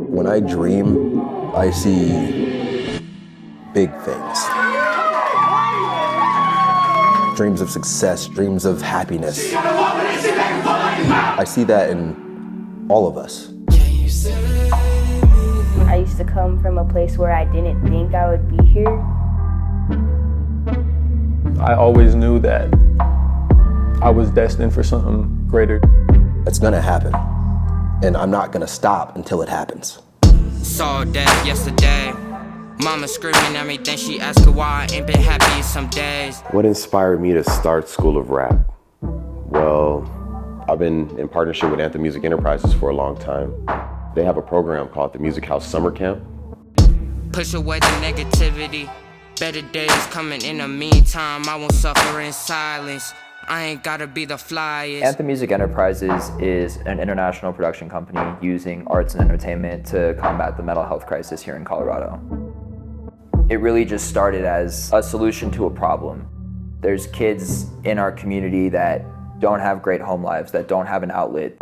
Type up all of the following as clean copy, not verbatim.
When I dream, I see big things. Dreams of success, dreams of happiness. I see that in all of us. I used to come from a place where I didn't think I would be here. I always knew that I was destined for something greater. It's gonna happen, and I'm not gonna stop until it happens. Saw death yesterday. Mama screaming at me, then she asked why I ain't been happy some days. What inspired me to start School of Rap? Well, I've been in partnership with Anthem Music Enterprises for a long time. They have a program called the Music House Summer Camp. Push away the negativity. Better days coming in the meantime. I won't suffer in silence. I ain't gotta be the flyest. Anthem Music Enterprises is an international production company using arts and entertainment to combat the mental health crisis here in Colorado. It really just started as a solution to a problem. There's kids in our community that don't have great home lives, that don't have an outlet.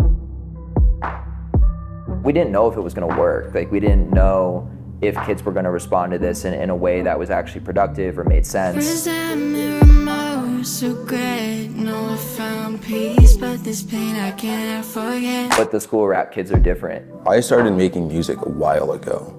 We didn't know if it was gonna work. We didn't know if kids were gonna respond to this in a way that was actually productive or made sense. So great, no, I found peace, but this pain I can't forget. But the School of Rap kids are different. I started making music a while ago,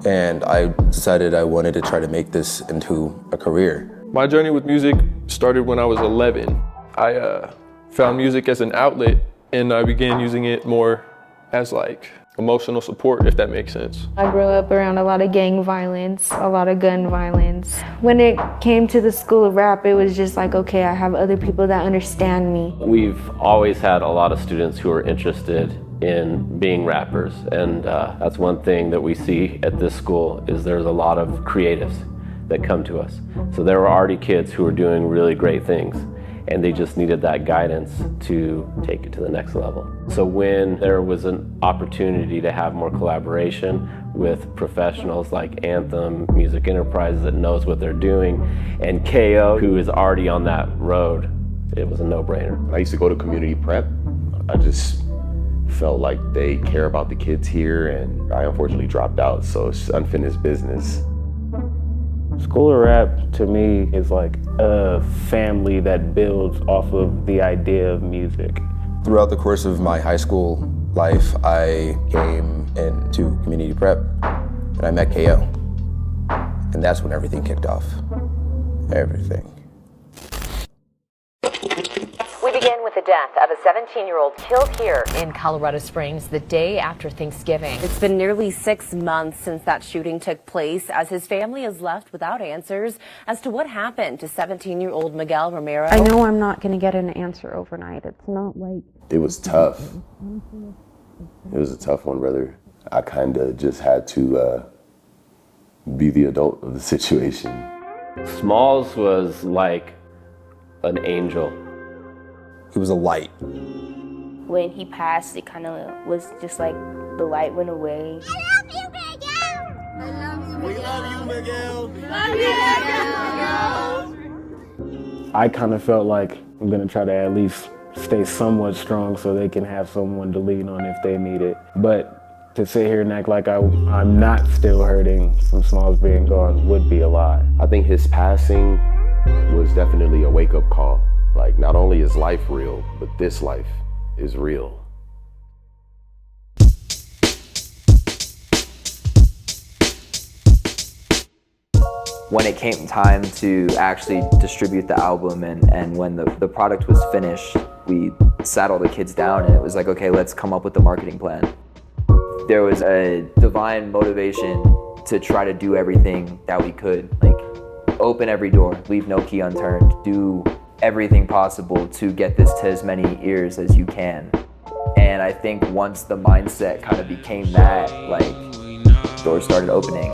and I decided I wanted to try to make this into a career. My journey with music started when I was 11. I found music as an outlet, and I began using it more as like emotional support, if that makes sense. I grew up around a lot of gang violence, a lot of gun violence. When it came to the School of Rap, it was just like, okay, I have other people that understand me. We've always had a lot of students who are interested in being rappers, and that's one thing that we see at this school is there's a lot of creatives that come to us. So there were already kids who were doing really great things, and they just needed that guidance to take it to the next level. So when there was an opportunity to have more collaboration with professionals like Anthem Music Enterprises that knows what they're doing, and KO, who is already on that road, it was a no-brainer. I used to go to community prep. I just felt like they care about the kids here, and I unfortunately dropped out, so it's unfinished business. School of Rap to me is like a family that builds off of the idea of music. Throughout the course of my high school life, I came into community prep and I met KO. And that's when everything kicked off. Everything. We begin with the death of a 17-year-old killed here in Colorado Springs the day after Thanksgiving. It's been nearly 6 months since that shooting took place, as his family is left without answers as to what happened to 17-year-old Miguel Romero. I know I'm not gonna get an answer overnight. It's not like... It was tough. It was a tough one, brother. I kind of just had to be the adult of the situation. Smalls was like an angel. He was a light. When he passed, it kind of was just like the light went away. I love you, Miguel! I love you, Miguel! We love you, Miguel! Love you, Miguel! I kind of felt like I'm gonna try to at least stay somewhat strong so they can have someone to lean on if they need it. But to sit here and act like I'm not still hurting from Smalls being gone would be a lie. I think his passing was definitely a wake-up call. Like, not only is life real, but this life is real. When it came time to actually distribute the album and when the product was finished, we sat all the kids down and it was like, okay, let's come up with the marketing plan. There was a divine motivation to try to do everything that we could. Like, open every door, leave no key unturned, do everything possible to get this to as many ears as you can. And I think once the mindset kind of became that, like, doors started opening.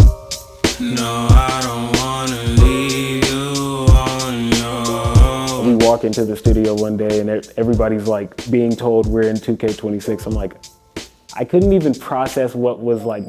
No, I don't wanna leave you on your own. We walk into the studio one day and everybody's like being told we're in 2K26. I'm like, I couldn't even process what was like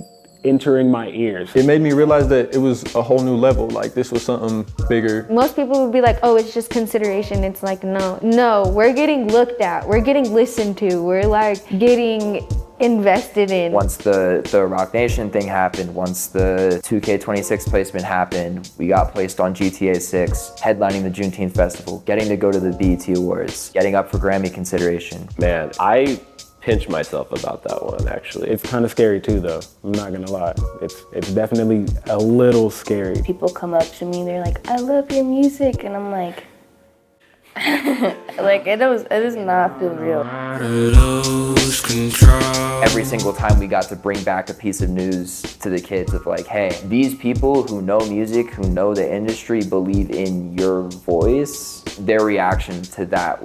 entering my ears. It made me realize that it was a whole new level, like this was something bigger. Most people would be like, oh, it's just consideration. It's like, no, we're getting looked at. We're getting listened to. We're like getting invested in. Once the Rock Nation thing happened, once the 2K26 placement happened, we got placed on GTA 6, headlining the Juneteenth Festival, getting to go to the BET Awards, getting up for Grammy consideration. Man, I pinch myself about that one, actually. It's kind of scary too, though. I'm not gonna lie. It's definitely a little scary. People come up to me, they're like, I love your music, and I'm like, like it does not feel real. Every single time we got to bring back a piece of news to the kids of like, hey, these people who know music, who know the industry, believe in your voice, their reaction to that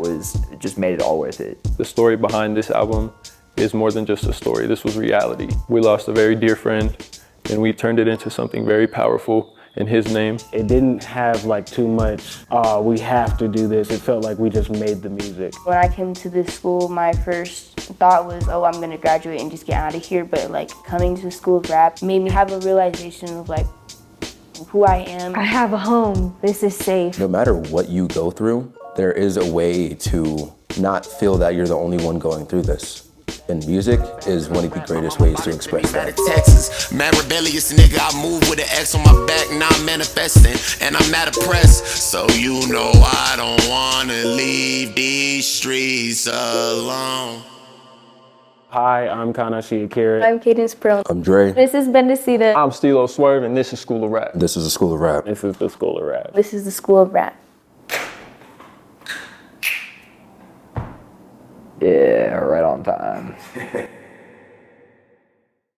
just made it all worth it. The story behind this album is more than just a story. This was reality. We lost a very dear friend, and we turned it into something very powerful in his name. It didn't have like too much, we have to do this. It felt like we just made the music. When I came to this school, my first thought was, oh, I'm gonna graduate and just get out of here. But like coming to the School of Rap made me have a realization of like who I am. I have a home. This is safe. No matter what you go through, there is a way to not feel that you're the only one going through this. And music is one of the greatest ways to express that. Texas, mad rebellious nigga, I move with an X on my back, now I'm manifesting, and I'm not oppressed. So you know I don't wanna leave these streets alone. Hi, I'm Kanashi Akira. I'm Cadence Pearl. I'm Dre. This is Bendecita. I'm Stilo Swerve, and this is School of Rap. This is the School of Rap. This is the School of Rap. This is the School of Rap. Yeah, right on time.